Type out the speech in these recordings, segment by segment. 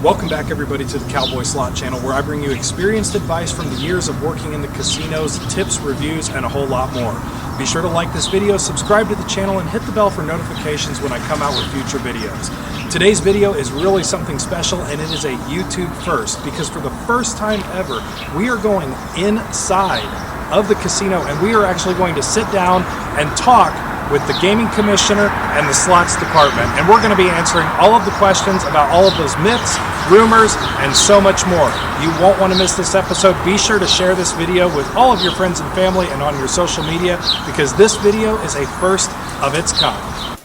Welcome back everybody to the Cowboy Slot Channel, where I bring you experienced advice from the years of working in the casinos, tips, reviews, and a whole lot more. Be sure to like this video, subscribe to the channel, and hit the bell for notifications when I come out with future videos. Today's video is really something special, and it is a YouTube first, because for the first time ever, we are going inside of the casino, and we are actually going to sit down and talk with the gaming commissioner and the slots department, and we're going to be answering all of the questions about all of those myths, rumors, and so much more. You won't want to miss this episode. Be sure to share this video with all of your friends and family and on your social media, because this video is a first of its kind.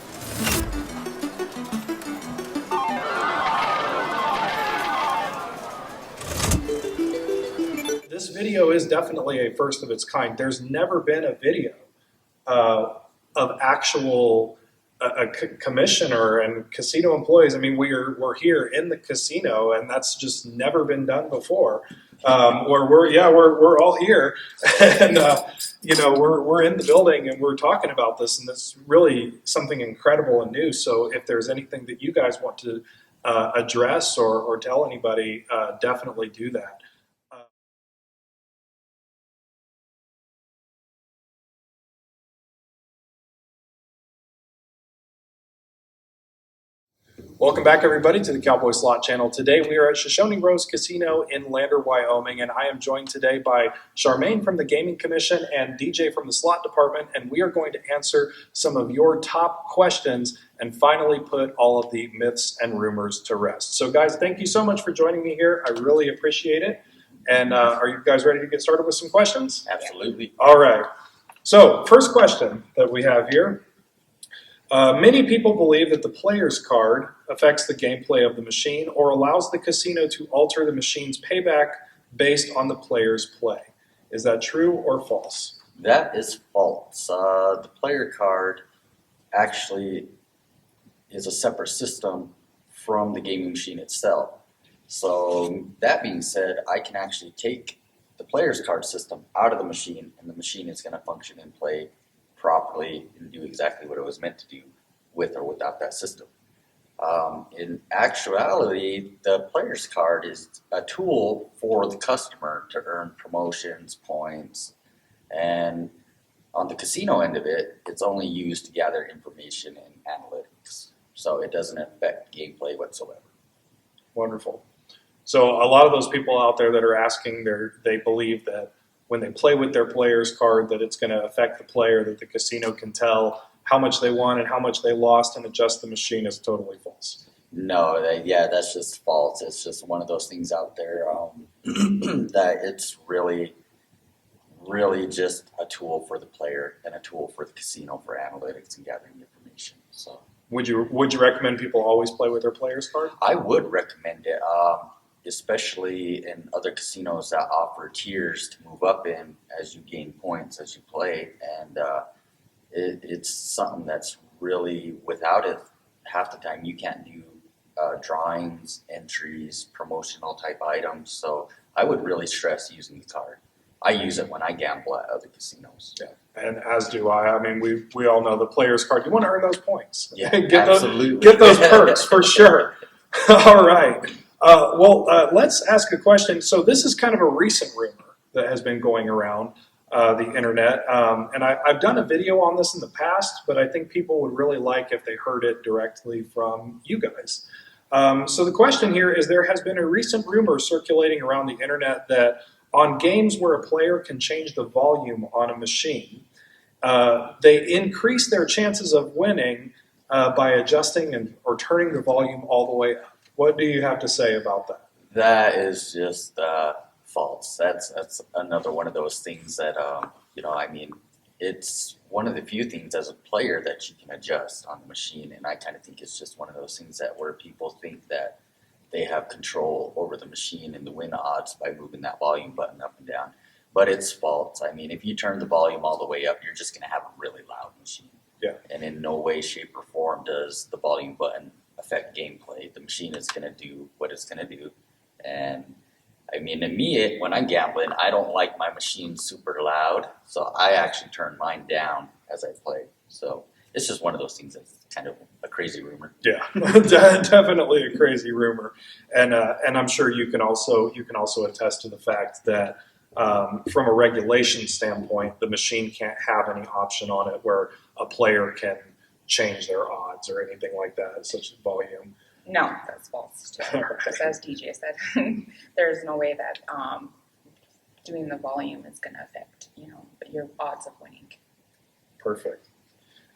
This video is definitely a first of its kind. There's never been a video of actual commissioner and casino employees. I mean, we're here in the casino, and that's just never been done before. Where we're all here, and we're in the building and we're talking about this, and it's really something incredible and new. So if there's anything that you guys want to address or tell anybody, definitely do that. Welcome back everybody to the Cowboy Slot Channel. Today we are at Shoshone Rose Casino in Lander, Wyoming, and I am joined today by Charmaine from the Gaming Commission and DJ from the Slot Department, and we are going to answer some of your top questions and finally put all of the myths and rumors to rest. So guys, thank you so much for joining me here. I really appreciate it. And are you guys ready to get started with some questions? Absolutely. All right. So first question that we have here. Many people believe that the player's card affects the gameplay of the machine or allows the casino to alter the machine's payback based on the player's play. Is that true or false? That is false. The player card actually is a separate system from the gaming machine itself. So that being said, I can actually take the player's card system out of the machine, and the machine is going to function and play properly and do exactly what it was meant to do with or without that system. In actuality, the player's card is a tool for the customer to earn promotions, points, and on the casino end of it, it's only used to gather information and analytics. So it doesn't affect gameplay whatsoever. Wonderful. So a lot of those people out there that are asking, they believe that when they play with their player's card that it's going to affect the player, that the casino can tell how much they won and how much they lost and adjust the machine. Is totally false. No, that's just false. It's just one of those things out there that it's really just a tool for the player and a tool for the casino for analytics and gathering information. So, would you recommend people always play with their player's card? I would recommend it, especially in other casinos that offer tiers to move up in as you gain points as you play, and it's something that's really, without it, half the time you can't do drawings, entries, promotional type items. So I would really stress using the card. I use it when I gamble at other casinos. Yeah, and as do I. I mean, we all know the player's card. You want to earn those points. Yeah, absolutely. Get those perks for sure. All right. Let's ask a question. So this is kind of a recent rumor that has been going around the internet, and I've done a video on this in the past, but I think people would really like if they heard it directly from you guys. So the question here is, there has been a recent rumor circulating around the internet that on games where a player can change the volume on a machine, they increase their chances of winning by adjusting or turning the volume all the way up. What do you have to say about that? That is just false. That's another one of those things that I mean, it's one of the few things as a player that you can adjust on the machine, and I kind of think it's just one of those things that where people think that they have control over the machine and the win odds by moving that volume button up and down. But it's false. I mean, if you turn the volume all the way up, you're just going to have a really loud machine. Yeah. And in no way, shape, or form does the volume button affect gameplay. The machine is going to do what it's going to do. And I mean, to me, when I'm gambling, I don't like my machine super loud, so I actually turn mine down as I play. So it's just one of those things that's kind of a crazy rumor. Yeah, definitely a crazy rumor, and I'm sure you can also attest to the fact that from a regulation standpoint, the machine can't have any option on it where a player can change their odds or anything like that, such as volume. No, that's false too. Because as DJ said, there's no way that doing the volume is going to affect, your odds of winning. Perfect.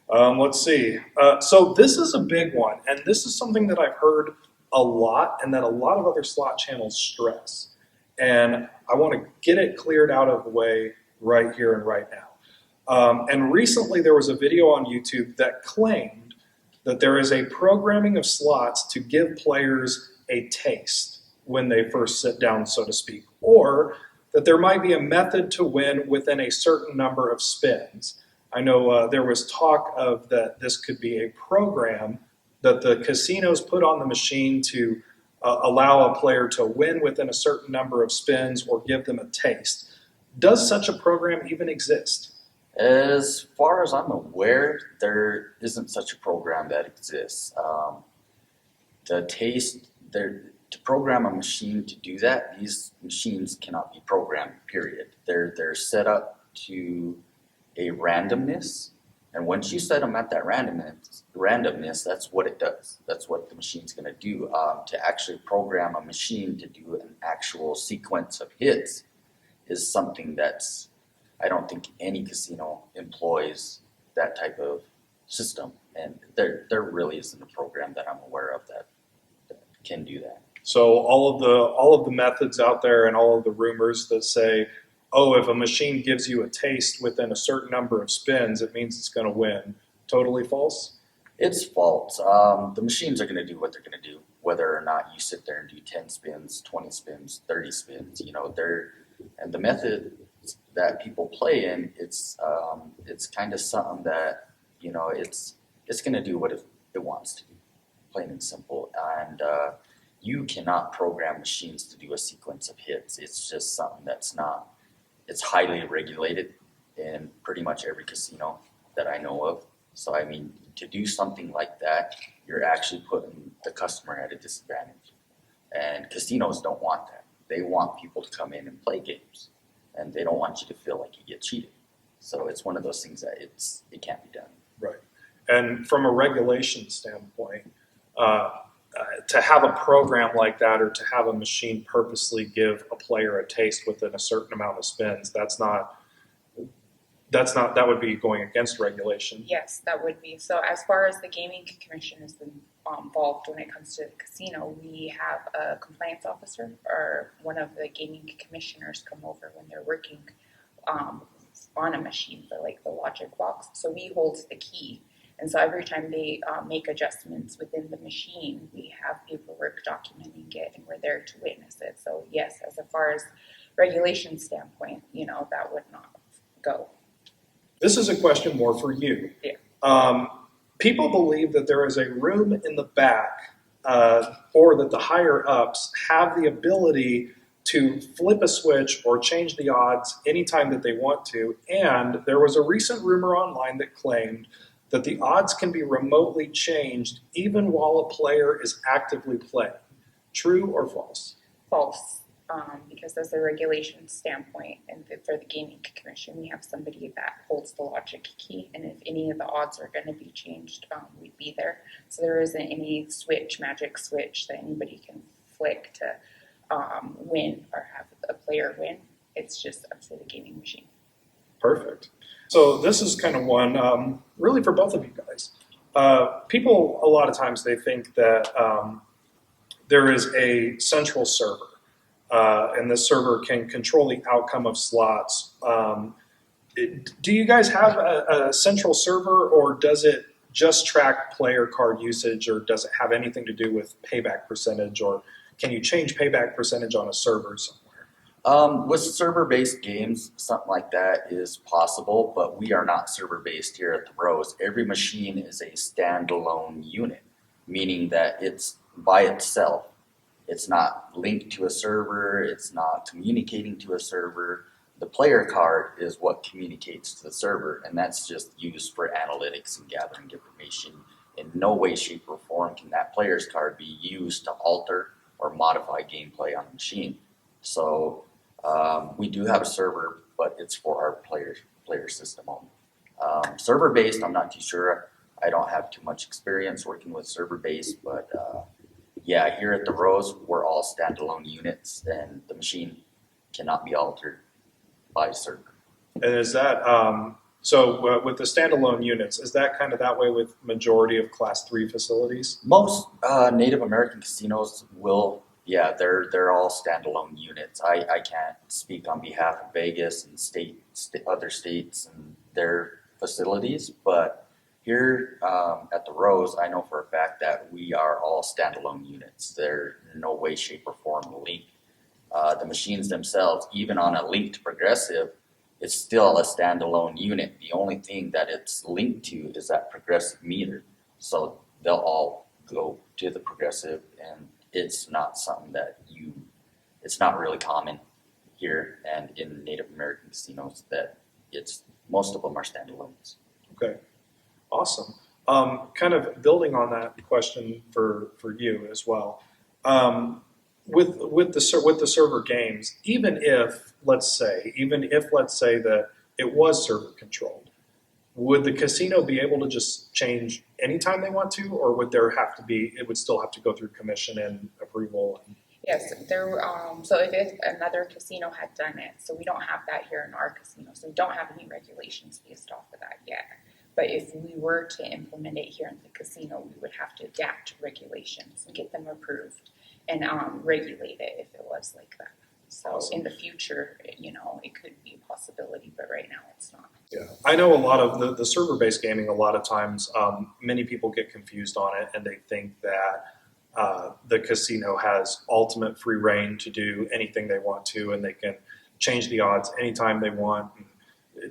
Let's see. So this is a big one, and this is something that I've heard a lot and that a lot of other slot channels stress. And I want to get it cleared out of the way right here and right now. And recently there was a video on YouTube that claimed that there is a programming of slots to give players a taste when they first sit down, so to speak, or that there might be a method to win within a certain number of spins. I know there was talk of that this could be a program that the casinos put on the machine to allow a player to win within a certain number of spins or give them a taste. Does such a program even exist? As far as I'm aware, there isn't such a program that exists. To program a machine to do that, these machines cannot be programmed, period. They're set up to a randomness, and once you set them at that randomness, that's what it does. That's what the machine's going to do. To actually program a machine to do an actual sequence of hits is something that's, I don't think any casino employs that type of system, and there really isn't a program that I'm aware of that can do that. So all of the methods out there and all of the rumors that say, oh, if a machine gives you a taste within a certain number of spins, it means it's going to win. Totally false? It's false. The machines are going to do what they're going to do, whether or not you sit there and do 10 spins, 20 spins, 30 spins. And the method that people play in, it's kind of something that, it's going to do what it wants to do, plain and simple. And you cannot program machines to do a sequence of hits. It's just something it's highly regulated in pretty much every casino that I know of. So, I mean, to do something like that, you're actually putting the customer at a disadvantage. And casinos don't want that. They want people to come in and play games, and they don't want you to feel like you get cheated. So it's one of those things that it can't be done. Right. And from a regulation standpoint, to have a program like that or to have a machine purposely give a player a taste within a certain amount of spins, that would be going against regulation. Yes, that would be. So as far as the Gaming Commission is involved when it comes to the casino, we have a compliance officer or one of the gaming commissioners come over when they're working on a machine for like the logic box. So we hold the key. And so every time they make adjustments within the machine, we have paperwork documenting it, and we're there to witness it. So yes, as far as regulation standpoint, that would not go. This is a question more for you. Yeah. People believe that there is a room in the back, or that the higher ups have the ability to flip a switch or change the odds anytime that they want to. And there was a recent rumor online that claimed that the odds can be remotely changed even while a player is actively playing. True or false? False, because as a regulation standpoint and for the Gaming Commission, we have somebody that holds the logic key, and if any of the odds are going to be changed, we'd be there. So there isn't any magic switch that anybody can flick to win or have a player win. It's just up to the gaming machine. Perfect. So this is kind of one really for both of you guys. People, a lot of times, they think that there is a central server, and this server can control the outcome of slots. Do you guys have a central server, or does it just track player card usage, or does it have anything to do with payback percentage, or can you change payback percentage on a server somewhere? With server-based games, something like that is possible, but we are not server-based here at the Rose. Every machine is a standalone unit, meaning that it's by itself. It's not linked to a server. It's not communicating to a server. The player card is what communicates to the server, and that's just used for analytics and gathering information. In no way, shape, or form can that player's card be used to alter or modify gameplay on the machine. So we do have a server, but it's for our player system only. Server-based, I'm not too sure. I don't have too much experience working with server-based, but yeah, here at the Rose, we're all standalone units, and the machine cannot be altered by server. And is that with the standalone units? Is that kind of that way with majority of Class 3 facilities? Most Native American casinos will, yeah, they're all standalone units. I can't speak on behalf of Vegas and other states and their facilities, but here at the Rose, I know for a fact that we are all standalone units. They're in no way, shape, or form linked. The machines themselves, even on a linked progressive, it's still a standalone unit. The only thing that it's linked to is that progressive meter. So they'll all go to the progressive, and it's not something that it's not really common here and in Native American casinos that most of them are standalones. Okay, awesome. Kind of building on that question for you as well. With the server games, even if let's say that it was server controlled, would the casino be able to just change anytime they want to, or would it would still have to go through commission and approval? Yes, so if another casino had done it, so we don't have that here in our casino, so we don't have any regulations based off of that yet. But if we were to implement it here in the casino, we would have to adapt to regulations and get them approved and regulate it if it was like that. So Awesome. In the future, it could be a possibility, but right now it's not. Yeah, I know a lot of the server-based gaming. A lot of times, many people get confused on it, and they think that the casino has ultimate free reign to do anything they want to, and they can change the odds anytime they want and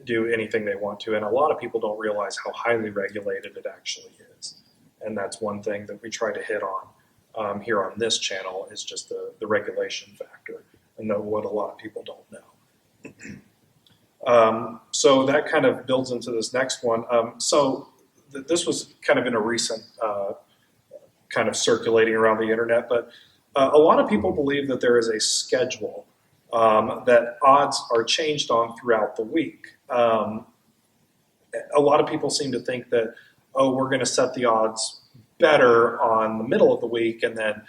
do anything they want to. And a lot of people don't realize how highly regulated it actually is. And that's one thing that we try to hit on here on this channel is just the regulation factor, and what a lot of people don't know. So that kind of builds into this next one. This was kind of in a recent kind of circulating around the internet, but a lot of people believe that there is a schedule that odds are changed on throughout the week. A lot of people seem to think that, we're going to set the odds better on the middle of the week and then,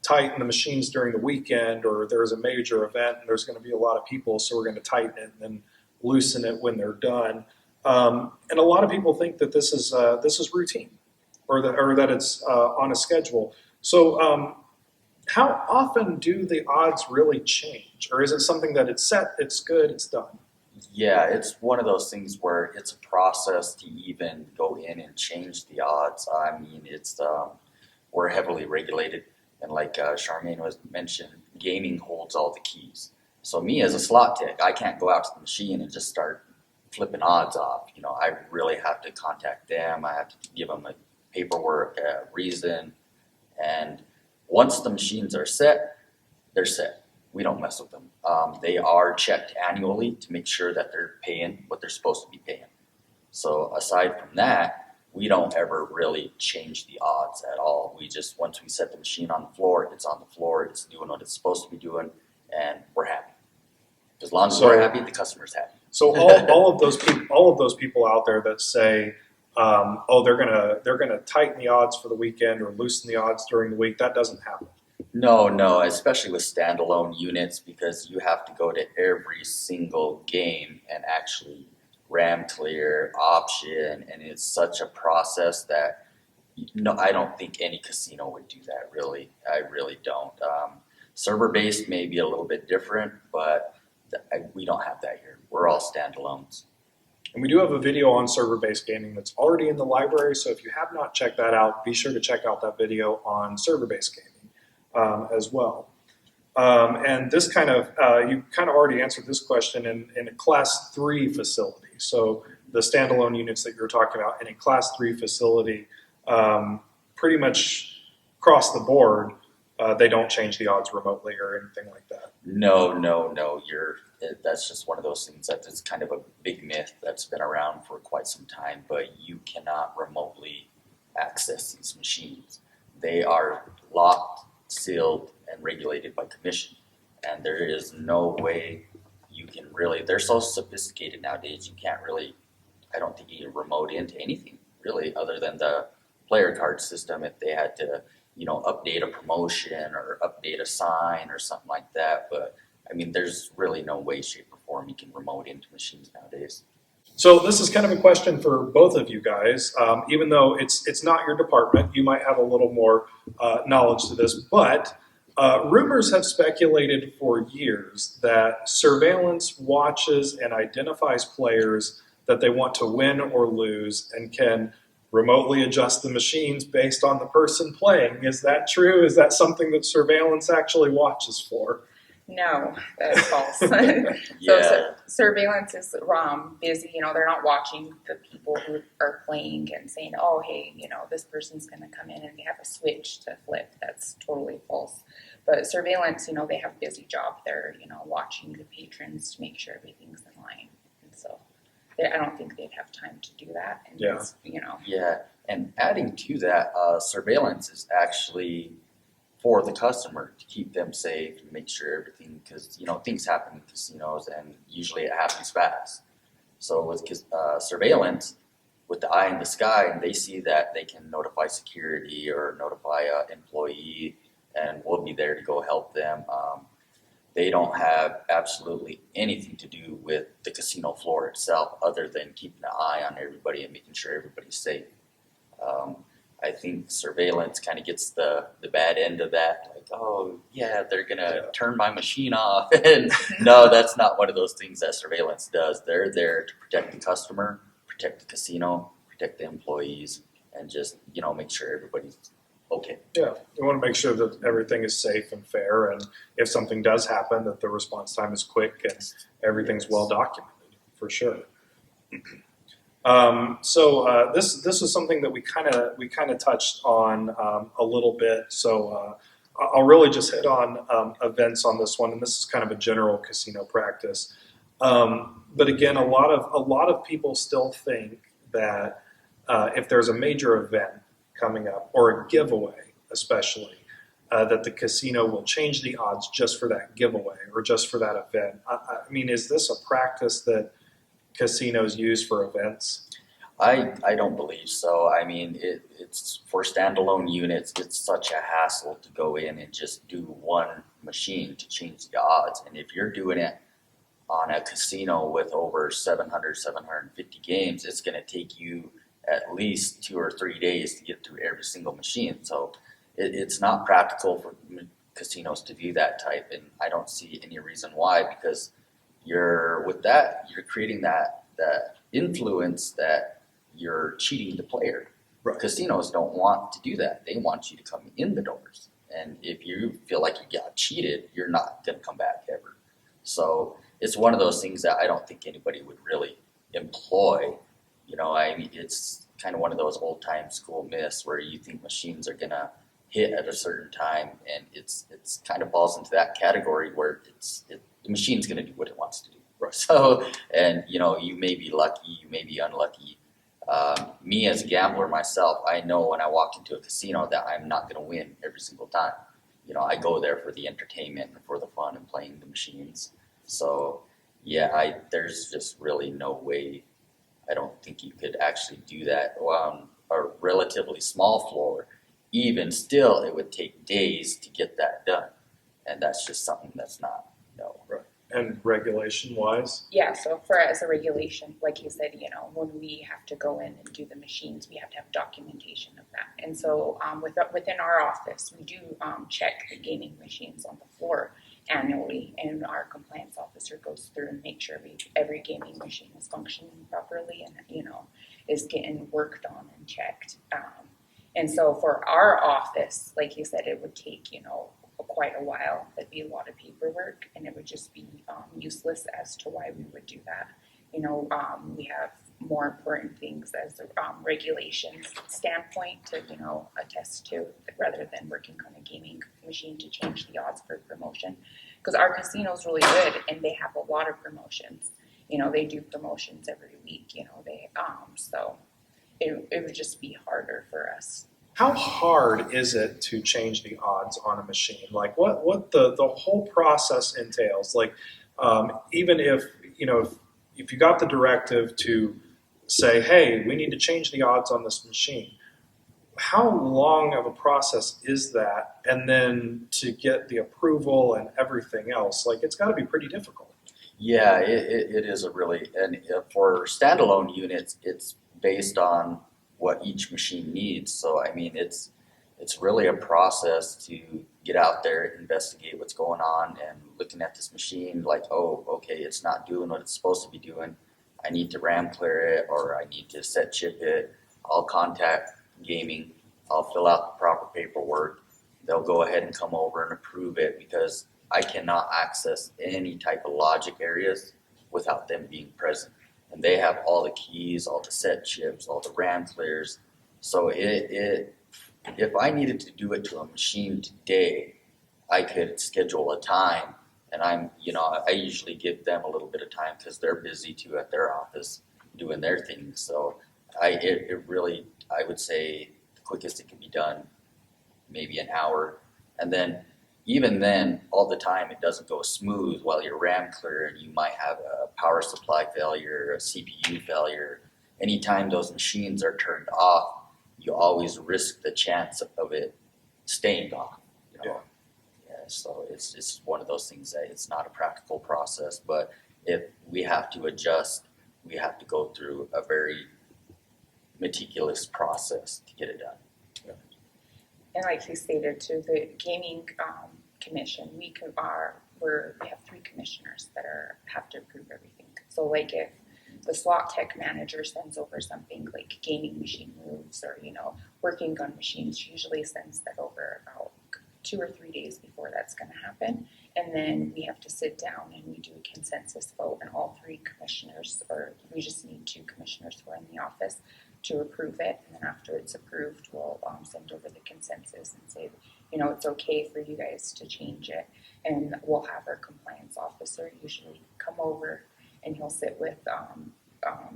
tighten the machines during the weekend, or there's a major event and there's going to be a lot of people, so we're going to tighten it and then loosen it when they're done. And a lot of people think that this is routine, or that it's on a schedule. So how often do the odds really change, or is it something that it's set, it's good, it's done? Yeah, it's one of those things where it's a process to even go in and change the odds. I mean, we're heavily regulated, and like Charmaine was mentioned, gaming holds all the keys. So me as a slot tech, I can't go out to the machine and just start flipping odds off. I really have to contact them. I have to give them a paperwork, a reason, and once the machines are set, they're set. We don't mess with them. They are checked annually to make sure that they're paying what they're supposed to be paying. So aside from that, we don't ever really change the odds at all. Once we set the machine on the floor, it's on the floor, it's doing what it's supposed to be doing, and we're happy. As long as we're happy, the customer's happy. So all of those people out there that say, they're gonna tighten the odds for the weekend or loosen the odds during the week, that doesn't happen. No, especially with standalone units, because you have to go to every single game and actually RAM clear, option, and it's such a process that I don't think any casino would do that, really. I really don't. Server-based may be a little bit different, but we don't have that here. We're all standalones. And we do have a video on server-based gaming that's already in the library, so if you have not checked that out, be sure to check out that video on server-based gaming as well. And this you kind of already answered this question in a Class 3 facility. So the standalone units that you're talking about in a Class 3 facility, pretty much across the board, They don't change the odds remotely or anything like that. No. That's just one of those things that is kind of a big myth that's been around for quite some time. But you cannot remotely access these machines. They are locked, sealed, and regulated by commission, and there is no way you can really. They're so sophisticated nowadays. You can't really. I don't think you can remote into anything really, other than the player card system. If they had to, update a promotion or update a sign or something like that. But I mean, there's really no way, shape, or form you can remote into machines nowadays. So this is kind of a question for both of you guys. Even though it's not your department, you might have a little more knowledge to this. But rumors have speculated for years that surveillance watches and identifies players that they want to win or lose, and can remotely adjust the machines based on the person playing. Is that true? Is that something that surveillance actually watches for? No, that's false. Yeah. So surveillance is busy. They're not watching the people who are playing and saying, "Oh, hey, this person's going to come in and they have a switch to flip." That's totally false. But surveillance, they have a busy job. They're watching the patrons to make sure everything's in line, and so I don't think they'd have time to do that. And Yeah. Yeah, and adding to that, surveillance is actually for the customer to keep them safe and make sure everything, because things happen in casinos and usually it happens fast. So with surveillance, with the eye in the sky, and they see that, they can notify security or notify an employee, and we'll be there to go help them. They don't have absolutely anything to do with the casino floor itself, other than keeping an eye on everybody and making sure everybody's safe. I think surveillance kind of gets the bad end of that. Like, oh, yeah, they're going to turn my machine off. And no, that's not one of those things that surveillance does. They're there to protect the customer, protect the casino, protect the employees, and just, make sure everybody's okay. Yeah, we want to make sure that everything is safe and fair, and if something does happen, that the response time is quick and everything's well documented, for sure. This is something that we kind of touched on a little bit. So I'll really just hit on events on this one, and this is kind of a general casino practice. But again, a lot of people still think that if there's a major event coming up, or a giveaway especially, that the casino will change the odds just for that giveaway or just for that event. I mean, is this a practice that casinos use for events? I don't believe so. I mean, it's for standalone units, it's such a hassle to go in and just do one machine to change the odds. And if you're doing it on a casino with over 700, 750 games, it's going to take you at least 2 or 3 days to get through every single machine. So it's not practical for casinos to do that type, and I don't see any reason why, because you're creating that influence that you're cheating the player. Right. Casinos don't want to do that. They want you to come in the doors, and if you feel like you got cheated, you're not going to come back ever. So it's one of those things that I don't think anybody would really employ. I mean, it's kind of one of those old time school myths where you think machines are gonna hit at a certain time, and it's kind of falls into that category where the machine's gonna do what it wants to do. Right. So, and you may be lucky, you may be unlucky. Me as a gambler myself, I know when I walk into a casino that I'm not gonna win every single time. I go there for the entertainment and for the fun and playing the machines. So, yeah, there's just really no way. I don't think you could actually do that on a relatively small floor. Even still, it would take days to get that done. And that's just something that's not, Right. And regulation-wise? Yeah, so as a regulation, like you said, when we have to go in and do the machines, we have to have documentation of that. And so within our office, we do check the gaming machines on the floor annually, and our compliance officer goes through and makes sure every gaming machine is functioning properly and, is getting worked on and checked. And so for our office, like you said, it would take, quite a while. There'd be a lot of paperwork, and it would just be useless as to why we would do that. We have more important things as a regulations standpoint to, attest to, rather than working on a gaming machine to change the odds for promotion. Because our casino's really good and they have a lot of promotions. They do promotions every week, so it would just be harder for us. How hard is it to change the odds on a machine? Like what the whole process entails? Like even if if you got the directive to say, hey, we need to change the odds on this machine, how long of a process is that? And then to get the approval and everything else, like it's got to be pretty difficult. Yeah, it is a really, and for standalone units, it's based on what each machine needs. So I mean, it's really a process to get out there, investigate what's going on, and looking at this machine like, oh, okay, it's not doing what it's supposed to be doing. I need to RAM clear it, or I need to set chip it. I'll contact gaming. I'll fill out the proper paperwork. They'll go ahead and come over and approve it because I cannot access any type of logic areas without them being present. And they have all the keys, all the set chips, all the RAM clears. So if I needed to do it to a machine today, I could schedule a time. And I usually give them a little bit of time because they're busy too at their office doing their things. So it really, I would say the quickest it can be done, maybe an hour. And then even then, all the time, it doesn't go smooth while you're RAM clear. You might have a power supply failure, a CPU failure. Anytime those machines are turned off, you always risk the chance of it staying off. Yeah, so it's one of those things that it's not a practical process. But if we have to adjust, we have to go through a very meticulous process to get it done. And like you stated too, the gaming commission, we have 3 commissioners that have to approve everything. So like if the slot tech manager sends over something like gaming machine moves or working gun machines, she usually sends that over about 2 or 3 days before that's going to happen. And then we have to sit down and we do a consensus vote, and all 3 commissioners, or we just need 2 commissioners who are in the office to approve it. And then after it's approved, we'll send over the consensus and say, it's okay for you guys to change it. And we'll have our compliance officer usually come over, and he'll sit with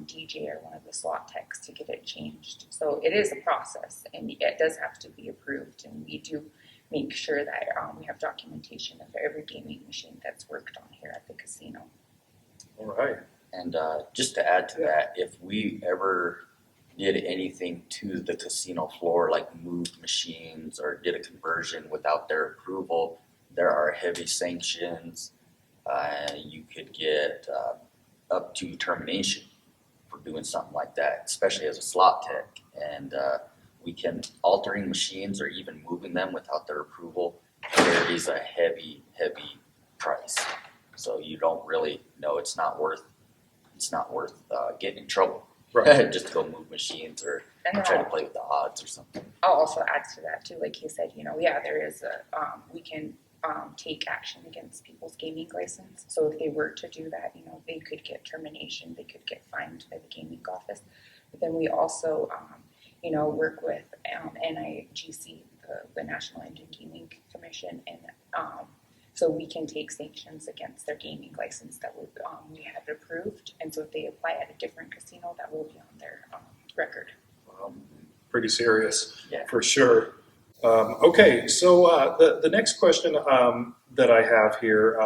DJ or one of the slot techs to get it changed. So it is a process, and it does have to be approved. And we do make sure that we have documentation of every gaming machine that's worked on here at the casino. All right. And just to add to that, if we ever did anything to the casino floor, like moved machines or did a conversion without their approval, there are heavy sanctions. You could get up to termination for doing something like that, especially as a slot tech. And we can altering machines or even moving them without their approval carries a heavy price. So you don't really know, it's not worth getting in trouble. Right. Just to go move machines or try to play with the odds or something. I'll also add to that too, like you said, there is we can take action against people's gaming license. So if they were to do that, they could get termination, they could get fined by the gaming office. But then we also, work with NIGC, the National Indian Gaming Commission, and so we can take sanctions against their gaming license that we have approved. And so if they apply at a different casino, that will be on their record. Pretty serious, yeah, for sure. Okay, so the next question that I have here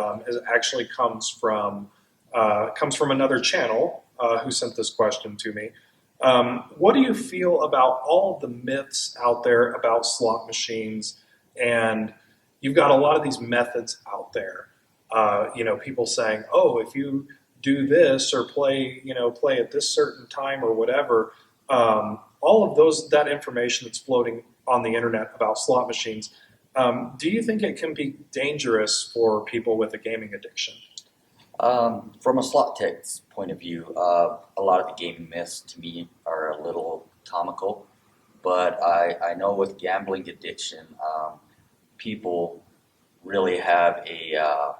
actually comes from another channel who sent this question to me. What do you feel about all the myths out there about slot machines? And you've got a lot of these methods out there. People saying, "Oh, if you do this or play at this certain time or whatever." All of that information that's floating on the internet about slot machines. Do you think it can be dangerous for people with a gaming addiction? From a slot tech's point of view, a lot of the gaming myths to me are a little comical, but I know with gambling addiction, people really have a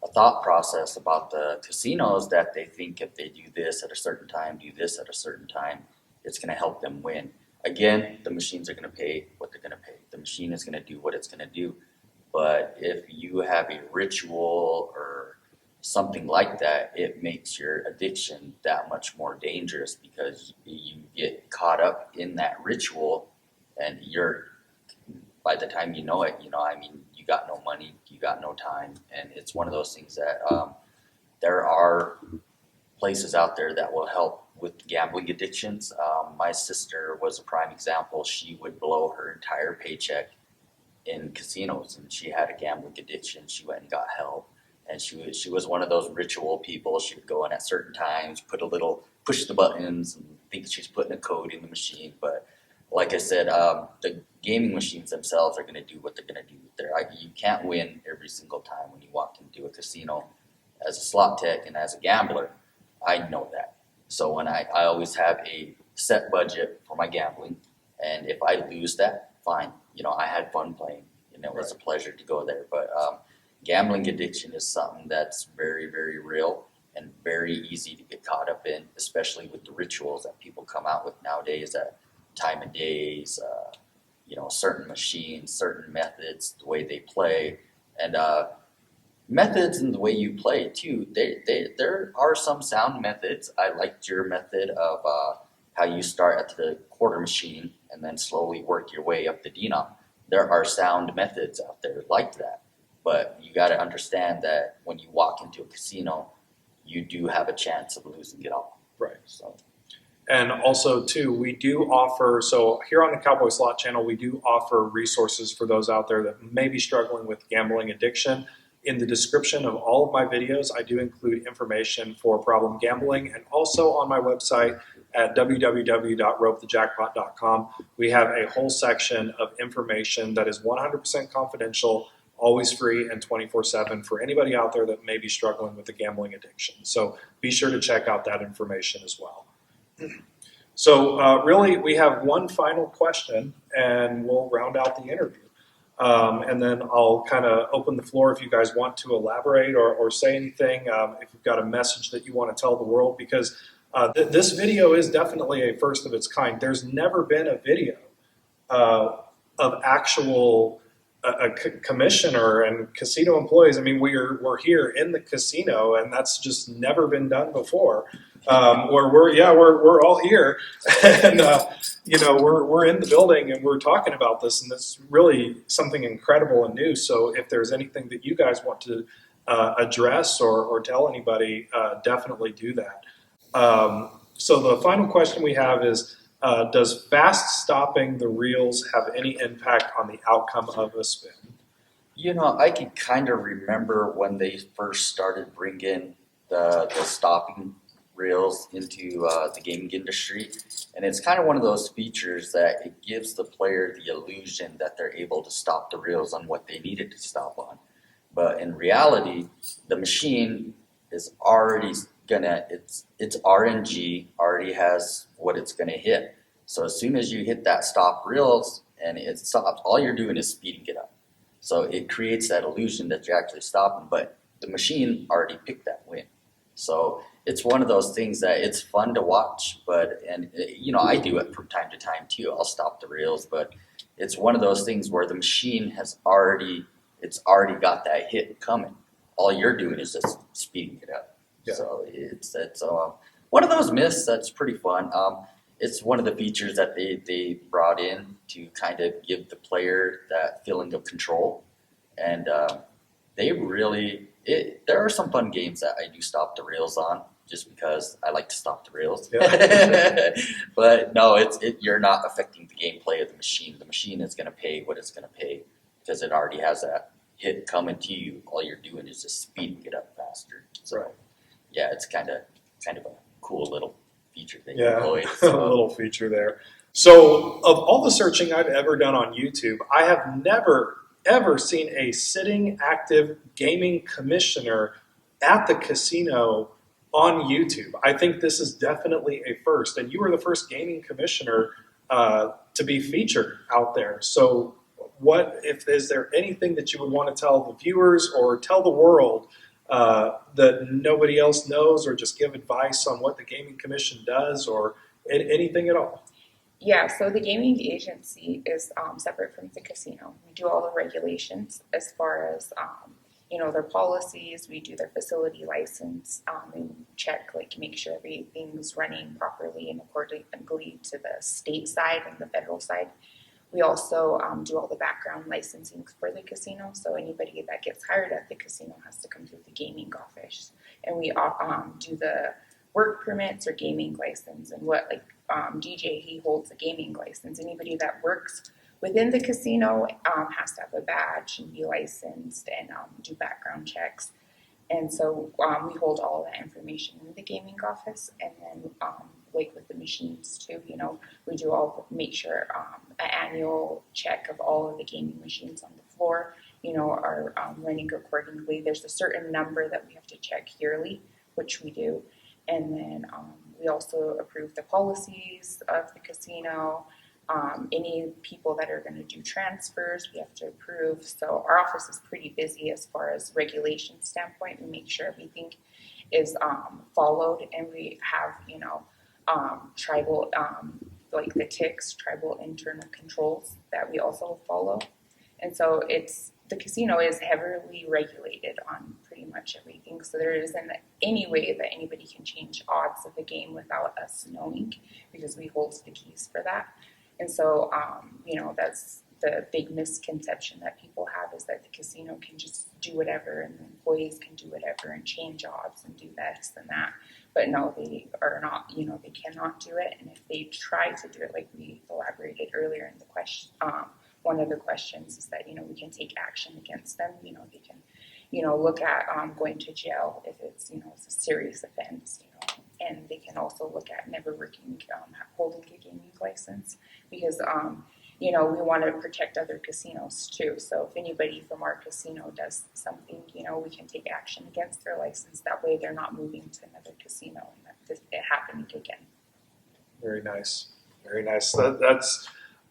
a thought process about the casinos that they think if they do this at a certain time, do this at a certain time, it's going to help them win. Again, the machines are going to pay what they're going to pay. The machine is going to do what it's going to do. But if you have a ritual or something like that, it makes your addiction that much more dangerous because you get caught up in that ritual and by the time you know it, you got no money, you got no time. And it's one of those things that there are places out there that will help with gambling addictions. My sister was a prime example. She would blow her entire paycheck in casinos, and she had a gambling addiction. She went and got help, and she was one of those ritual people. She would go in at certain times, push the buttons, and think she's putting a code in the machine. But like I said, the gaming machines themselves are going to do what they're going to do. You can't win every single time when you walk into a casino. As a slot tech and as a gambler, I know that. So when I always have a set budget for my gambling, and if I lose that, fine. I had fun playing, and it was a pleasure to go there. But gambling addiction is something that's very, very real and very easy to get caught up in, especially with the rituals that people come out with nowadays at time of days, certain machines, certain methods, the way they play, and methods and the way you play too. There are some sound methods. I liked your method of how you start at the quarter machine and then slowly work your way up the denom. There are sound methods out there like that, but you got to understand that when you walk into a casino, you do have a chance of losing it all. Right. So. And also, too, we do offer, so here on the Cowboy Slot channel, we do offer resources for those out there that may be struggling with gambling addiction. In the description of all of my videos, I do include information for problem gambling, and also on my website at www.ropethejackpot.com, we have a whole section of information that is 100% confidential, always free, and 24/7 for anybody out there that may be struggling with a gambling addiction. So be sure to check out that information as well. So really, we have one final question, and we'll round out the interview. And then I'll kind of open the floor if you guys want to elaborate or say anything, if you've got a message that you want to tell the world, because this video is definitely a first of its kind. There's never been a video of actual commissioner and casino employees. I mean, we're here in the casino, and that's just never been done before. Where we're all here, and we're in the building and we're talking about this, and it's really something incredible and new. So if there's anything that you guys want to address or tell anybody, definitely do that. So the final question we have is, does fast stopping the reels have any impact on the outcome of a spin? I can kind of remember when they first started bringing the stopping reels into the gaming industry, and it's kind of one of those features that it gives the player the illusion that they're able to stop the reels on what they needed to stop on. But in reality, the machine is already it's RNG, already has what it's gonna hit. So as soon as you hit that stop reels and it stops, all you're doing is speeding it up. So it creates that illusion that you're actually stopping, but the machine already picked that win. So it's one of those things that it's fun to watch, and I do it from time to time too. I'll stop the reels, but it's one of those things where the machine has already got that hit coming. All you're doing is just speeding it up. Yeah. So it's one of those myths that's pretty fun. It's one of the features that they brought in to kind of give the player that feeling of control, and there are some fun games that I do stop the reels on just because I like to stop the reels. Yeah. But no, you're not affecting the gameplay of the machine. The machine is going to pay what it's going to pay because it already has that hit coming to you. All you're doing is just speeding it up faster. So, right. Yeah, it's kind of a cool little feature that you employ. So. A little feature there. So, of all the searching I've ever done on YouTube, I have never ever seen a sitting active gaming commissioner at the casino on YouTube. I think this is definitely a first, and you were the first gaming commissioner to be featured out there. So is there anything that you would want to tell the viewers or tell the world that nobody else knows, or just give advice on what the Gaming Commission does, or anything at all? Yeah, so the gaming agency is separate from the casino. We do all the regulations as far as their policies. We do their facility license. We check, like, make sure everything's running properly and accordingly to the state side and the federal side. We also do all the background licensing for the casino. So anybody that gets hired at the casino has to come through the gaming office, and we do the work permits or gaming license. And what, like, DJ, he holds a gaming license. Anybody that works within the casino has to have a badge and be licensed and do background checks. And so we hold all that information in the gaming office. And then, like with the machines too, we do make sure an annual check of all of the gaming machines on the floor, are running accordingly. There's a certain number that we have to check yearly, which we do. And then we also approve the policies of the casino. Any people that are going to do transfers, we have to approve. So our office is pretty busy as far as regulation standpoint. We make sure everything is followed, and we have, tribal, like the TICs, tribal internal controls that we also follow. And so the casino is heavily regulated on pretty much everything. So there isn't any way that anybody can change odds of the game without us knowing, because we hold the keys for that. And so, that's the big misconception that people have, is that the casino can just do whatever and the employees can do whatever and change odds and do this and that. But no, they are not, they cannot do it. And if they try to do it, like we elaborated earlier in the question, one of the questions is that, we can take action against them. They can, look at going to jail if it's, it's a serious offense, and they can also look at never working, holding a gaming license, because, we want to protect other casinos too. So if anybody from our casino does something, we can take action against their license. That way they're not moving to another casino and that it happening again. Very nice. Very nice.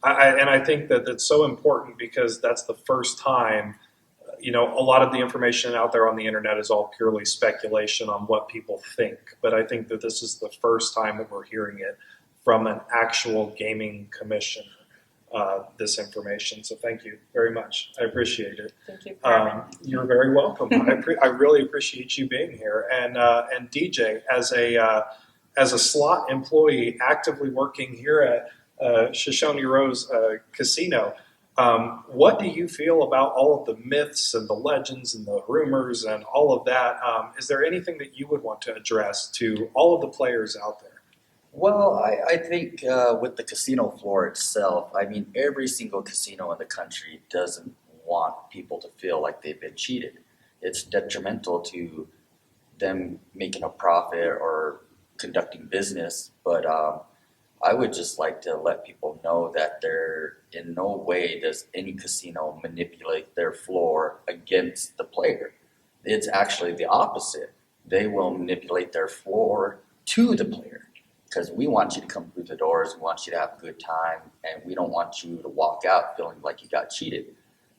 I think that that's so important, because that's the first time, a lot of the information out there on the internet is all purely speculation on what people think. But I think that this is the first time that we're hearing it from an actual gaming commissioner, this information. So thank you very much. I appreciate it. Thank you for having me. You're very welcome. I really appreciate you being here. And DJ, as a slot employee actively working here at Shoshone Rose Casino, what do you feel about all of the myths and the legends and the rumors and all of that? Is there anything that you would want to address to all of the players out there? Well, I think with the casino floor itself, I mean, every single casino in the country doesn't want people to feel like they've been cheated. It's detrimental to them making a profit or conducting business. But I would just like to let people know that there, in no way does any casino manipulate their floor against the player. It's actually the opposite. They will manipulate their floor to the player, because we want you to come through the doors, we want you to have a good time, and we don't want you to walk out feeling like you got cheated.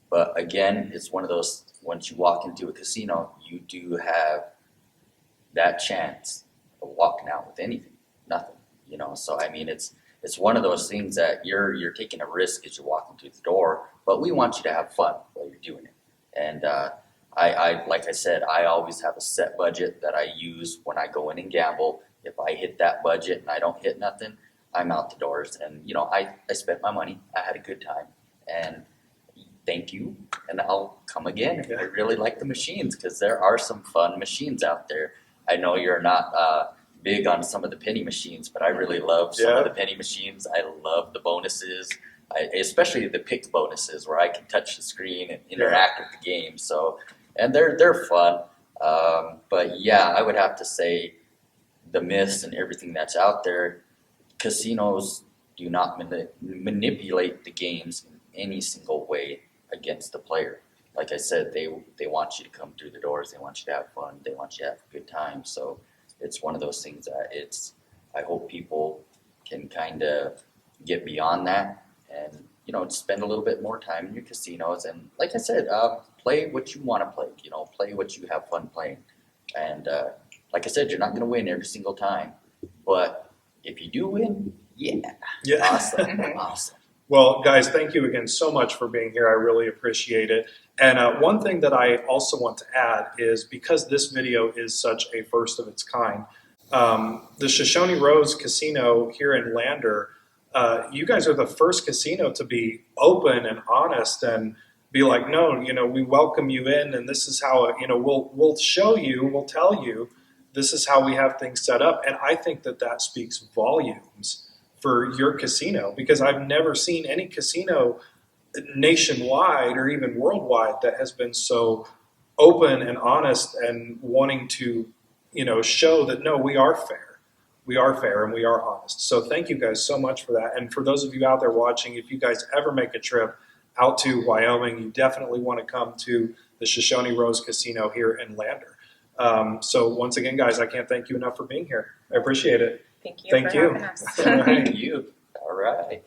But again, it's one of those, once you walk into a casino, you do have that chance of walking out with nothing. So I mean, it's one of those things that you're taking a risk as you're walking through the door, but we want you to have fun while you're doing it. And I like I said, I always have a set budget that I use when I go in and gamble. If I hit that budget and I don't hit nothing, I'm out the doors. And I spent my money. I had a good time, and thank you. And I'll come again. I really like the machines, because there are some fun machines out there. I know you're not big on some of the penny machines, but I really love some of the penny machines. I love the bonuses, especially the pick bonuses, where I can touch the screen and interact with the game. So, and they're fun. But yeah, I would have to say the myths and everything that's out there, casinos do not manipulate the games in any single way against the player. Like I said, they want you to come through the doors. They want you to have fun. They want you to have a good time. So it's one of those things that I hope people can kind of get beyond that and, spend a little bit more time in your casinos. And like I said, play what you want to play. You know, play what you have fun playing. And like I said, you're not going to win every single time, but if you do win, yeah. Awesome. Awesome. Well, guys, thank you again so much for being here. I really appreciate it. And one thing that I also want to add is because this video is such a first of its kind, the Shoshone Rose Casino here in Lander, you guys are the first casino to be open and honest and be like, no, you know, we welcome you in, and this is how, you know, we'll show you, we'll tell you, this is how we have things set up. And I think that that speaks volumes for your casino, because I've never seen any casino nationwide or even worldwide that has been so open and honest and wanting to, you know, show that no, we are fair. We are fair and we are honest. So thank you guys so much for that. And for those of you out there watching, if you guys ever make a trip out to Wyoming, you definitely want to come to the Shoshone Rose Casino here in Lander. So once again, guys, I can't thank you enough for being here. I appreciate it. Thank you Thank for you. having us. All right. Thank you. All right.